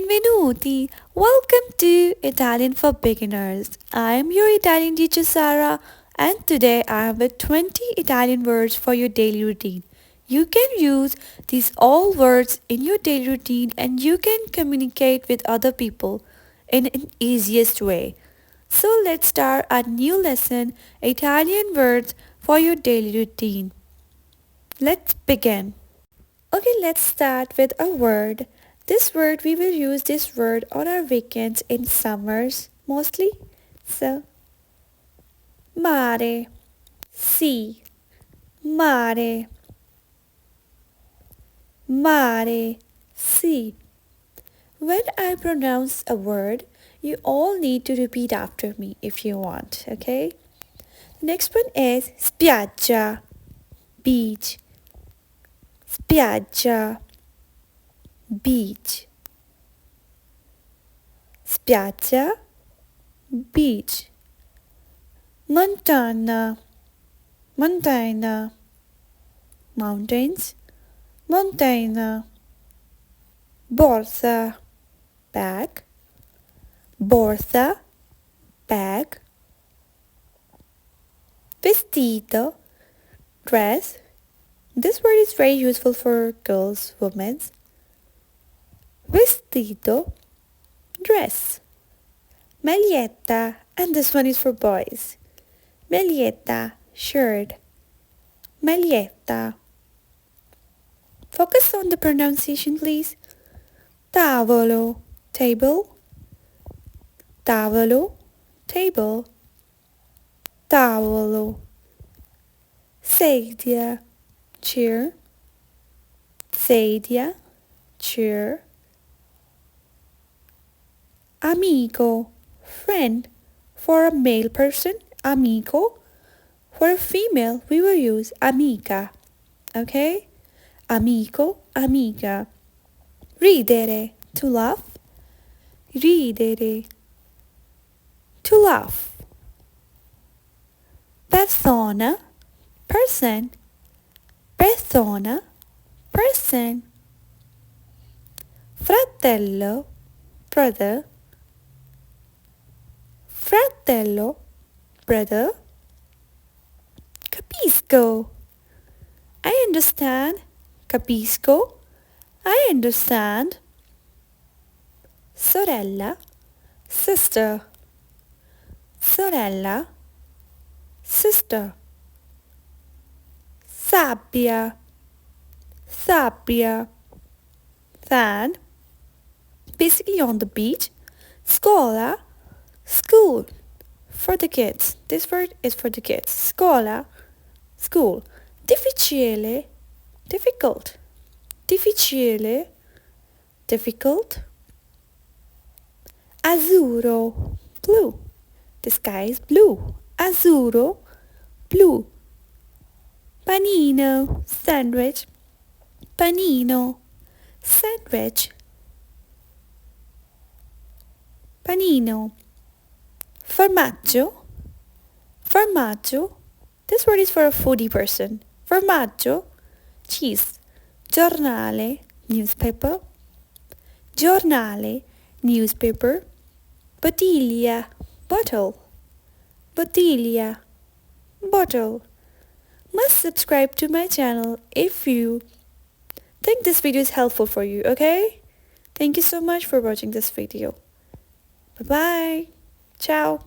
Benvenuti! Welcome to Italian for Beginners. I am your Italian teacher Sara, and today I have with 20 Italian words for your daily routine. You can use these all words in your daily routine and you can communicate with other people in an easiest way. So let's start a new lesson, Italian words for your daily routine. Let's begin. Okay, let's start with a word. We will use this word on our weekends in summers mostly. So, mare, sea, mare, mare, sea. When I pronounce a word, you all need to repeat after me if you want, okay? The next one is spiaggia, beach, spiaggia, beach, spiaggia, beach, montana, montana, mountains, montana, borsa, bag, borsa, bag, vestito, dress. This word is very useful for girls, women. Vestito, dress. Maglietta, and this one is for boys. Maglietta, shirt. Maglietta. Focus on the pronunciation, please. Tavolo, table. Tavolo, table. Tavolo. Sedia, chair. Sedia, chair. Amico, friend. For a male person, amico. For a female, we will use amica. Okay? Amico, amica. Ridere, to laugh. Ridere, to laugh. Persona, person. Persona, person. Fratello, brother. Fratello, brother. Capisco, I understand. Capisco, I understand. Sorella, sister. Sorella, sister. Sabbia, sabbia. Sand, basically on the beach. Scuola, school. For the kids. This word is for the kids. Scuola, school. Difficile, difficult. Difficile, difficult. Azzurro, blue. The sky is blue. Azzurro, blue. Panino, sandwich. Panino, sandwich. Panino. Formaggio, formaggio. This word is for a foodie person. Formaggio, cheese. Giornale, newspaper. Giornale, newspaper. Bottiglia, bottle. Bottiglia, bottle. Must subscribe to my channel if you think this video is helpful for you, okay? Thank you so much for watching this video. Bye-bye. Ciao.